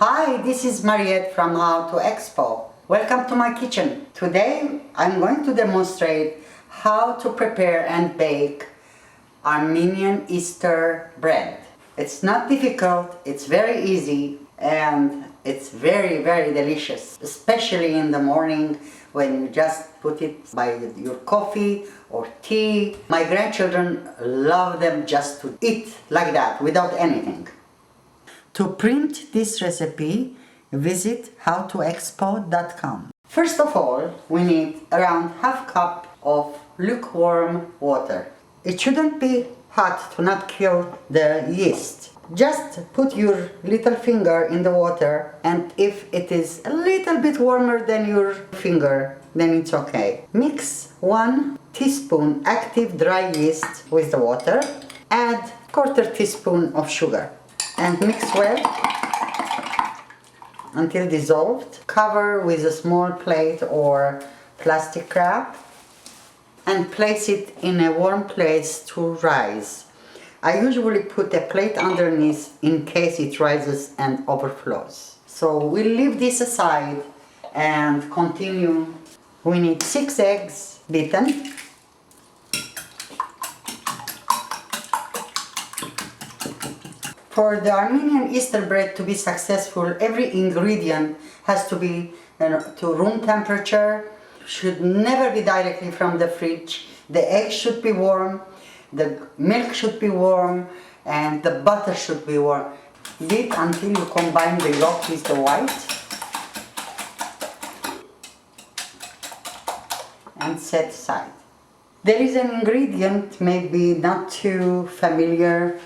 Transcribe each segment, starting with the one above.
Hi, this is Mariette from How to Expo. Welcome to my kitchen. Today I'm going to demonstrate how to prepare and bake Armenian Easter bread. It's not difficult, it's very easy, and it's very delicious, especially in the morning when you just put it by your coffee or tea. My grandchildren love them just to eat like that without anything. To print this recipe, visit howtoexpo.com. First of all, we need around half cup of lukewarm water. It shouldn't be hot to not kill the yeast. Just put your little finger in the water, and if it is a little bit warmer than your finger, then it's okay. Mix 1 teaspoon active dry yeast with the water. Add 1/4 teaspoon of sugar and mix well until dissolved. Cover with a small plate or plastic wrap and place it in a warm place to rise. I usually put a plate underneath in case it rises and overflows. So we'll leave this aside and continue. We need 6 eggs beaten, for the Armenian Easter bread to be successful, every ingredient has to be to room temperature, should never be directly from the fridge. The egg should be warm, the milk should be warm, and the butter should be warm. Beat until you combine the yolk with the white and set aside. There is an ingredient maybe not too familiar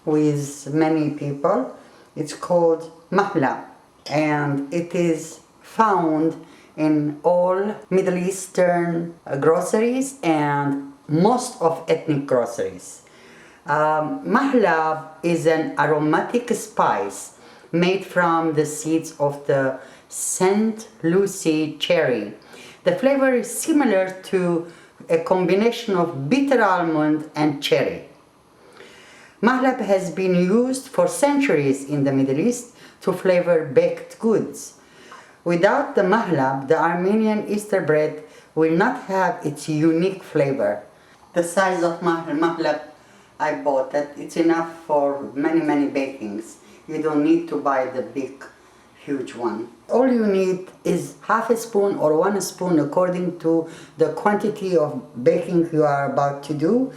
with many people. It's called mahla, and it is found in all Middle Eastern groceries and most of ethnic groceries. Mahla is an aromatic spice made from the seeds of the St. Lucie cherry. The flavor is similar to a combination of bitter almond and cherry. Mahlab has been used for centuries in the Middle East to flavor baked goods. Without the mahlab, the Armenian Easter bread will not have its unique flavor. The size of mahlab I bought, that it's enough for many bakings. You don't need to buy the big, huge one. All you need is half a spoon or 1 spoon according to the quantity of baking you are about to do.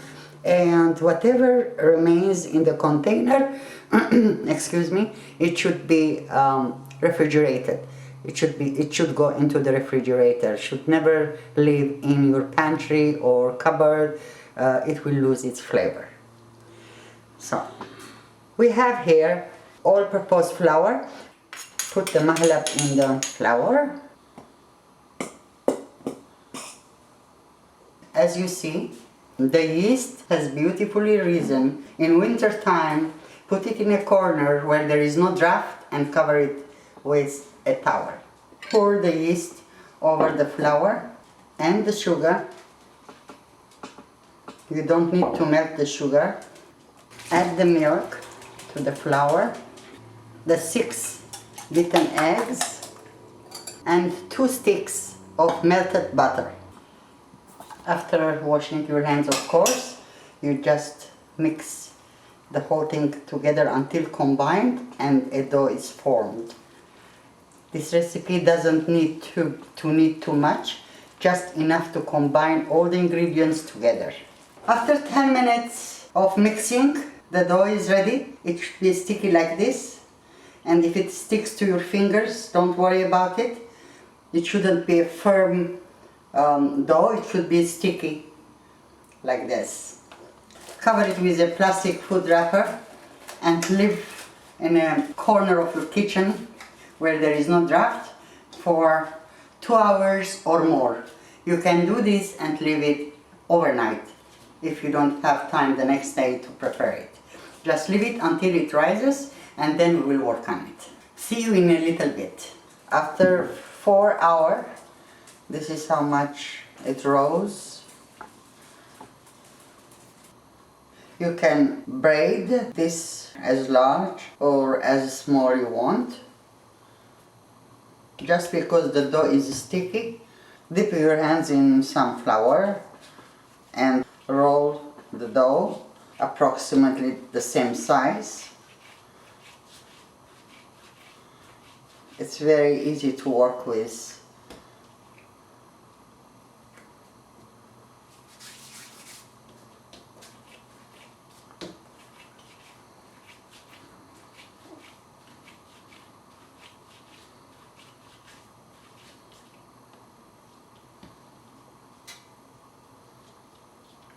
And whatever remains in the container, excuse me, it should be refrigerated. It should go into the refrigerator. Should never live in your pantry or cupboard. It will lose its flavor. So we have here all-purpose flour. Put the mahlab in the flour. As you see, the yeast has beautifully risen. In winter time, put it in a corner where there is no draft and cover it with a towel. Pour the yeast over the flour and the sugar. You don't need to melt the sugar. Add the milk to the flour, the 6 beaten eggs, and 2 sticks of melted butter. After washing your hands, of course, you just mix the whole thing together until combined and a dough is formed. This recipe doesn't need to need too much, just enough to combine all the ingredients together. After 10 minutes of mixing, the dough is ready. It should be sticky like this, and if it sticks to your fingers, don't worry about it. It shouldn't be a firm dough, it should be sticky like this. Cover it with a plastic food wrapper and leave in a corner of your kitchen where there is no draft for 2 hours or more. You can do this and leave it overnight if you don't have time the next day to prepare it. Just leave it until it rises and then we will work on it. See you in a little bit. After 4 hours, this is how much it rose. You can braid this as large or as small you want. Just because the dough is sticky, dip your hands in some flour and roll the dough approximately the same size. It's very easy to work with.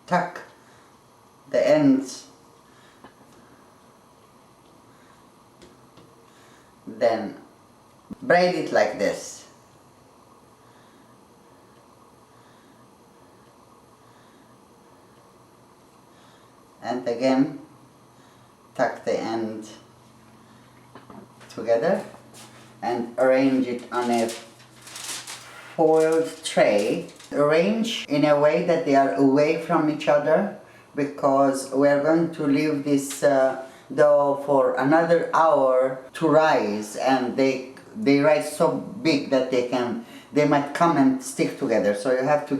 Tuck the ends, then braid it like this. And again, tuck the end together and arrange it on a foiled tray. Arrange in a way that they are away from each other, because we are going to leave this dough for another hour to rise, and they rise so big that they might come and stick together. So you have to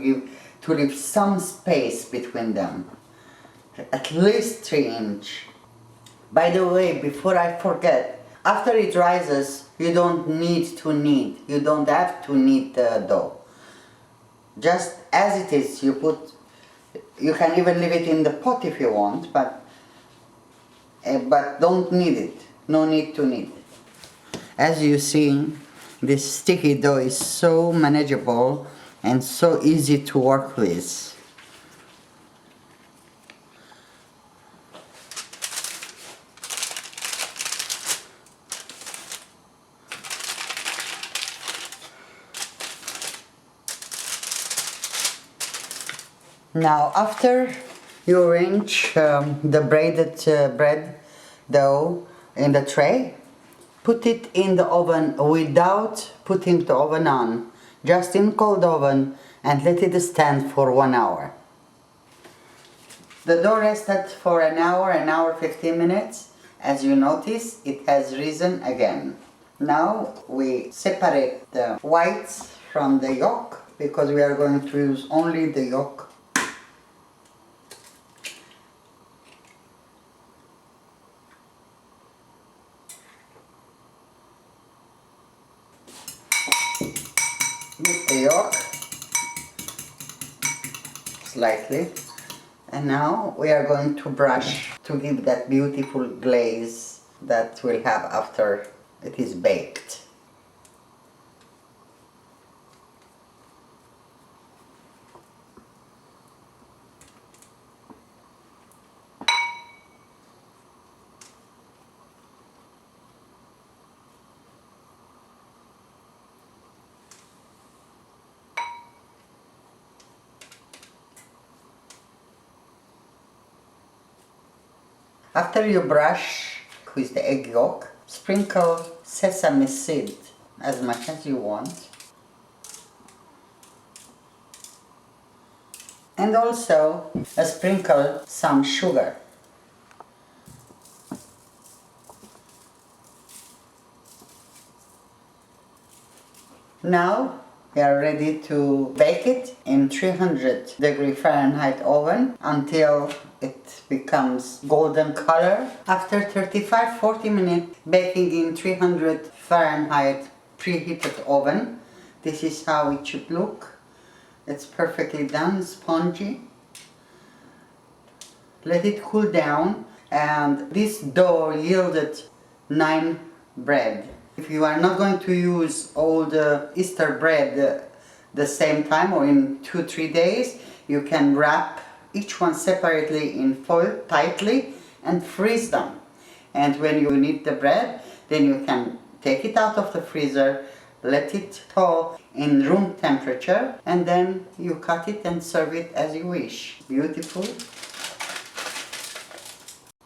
leave some space between them, at least 3 inches. By the way, before I forget, after it rises, you don't need to knead. You don't have to knead the dough. Just as it is, you can even leave it in the pot if you want, but don't knead it. No need to knead. As you see, this sticky dough is so manageable and so easy to work with. Now, after you arrange the braided bread dough in the tray, put it in the oven without putting the oven on, just in cold oven, and let it stand for 1 hour. The dough rested for an hour 15 minutes. As you notice, it has risen again. Now we separate the whites from the yolk, because we are going to use only the yolk. With the yolk slightly, and now we are going to brush to give that beautiful glaze that we'll have after it is baked. After you brush with the egg yolk, sprinkle sesame seed as much as you want. And also sprinkle some sugar. Now we are ready to bake it in 300°F oven until it becomes golden color. After 35-40 minutes baking in 300°F preheated oven, this is how it should look. It's perfectly done, spongy. Let it cool down, and this dough yielded 9 bread. If you are not going to use all the Easter bread the same time or in 2-3 days, you can wrap each one separately in foil tightly and freeze them. And when you need the bread, then you can take it out of the freezer, let it thaw in room temperature, and then you cut it and serve it as you wish. Beautiful.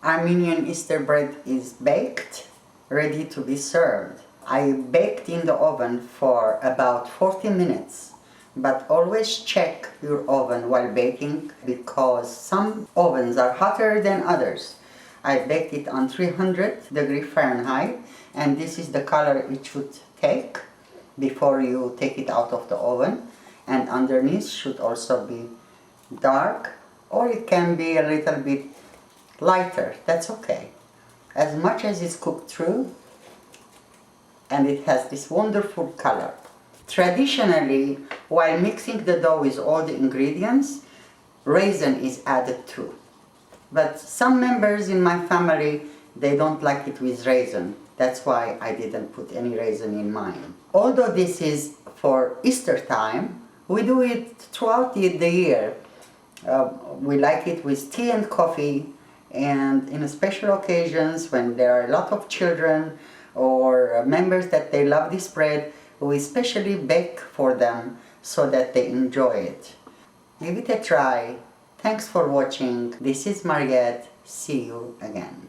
Armenian Easter bread is baked, ready to be served. I baked in the oven for about 40 minutes But always check your oven while baking because some ovens are hotter than others. I baked it on 300 Fahrenheit and this is the color it should take before you take it out of the oven, and underneath should also be dark, or it can be a little bit lighter. That's okay. As much as it's cooked through and it has this wonderful color. Traditionally, while mixing the dough with all the ingredients, raisin is added too. But some members in my family, they don't like it with raisin. That's why I didn't put any raisin in mine. Although this is for Easter time, we do it throughout the year. We like it with tea and coffee, and in special occasions when there are a lot of children or members that they love this bread, we especially bake for them so that they enjoy it. Give it a try. Thanks for watching. This is Mariette. See you again.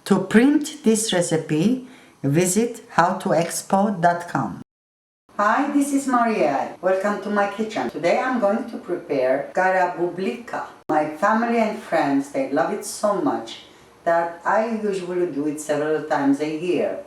To print this recipe, visit howtoexpo.com. Hi, this is Mariette. Welcome to my kitchen. Today I'm going to prepare gara bublika. My family and friends, they love it so much that I usually do it several times a year.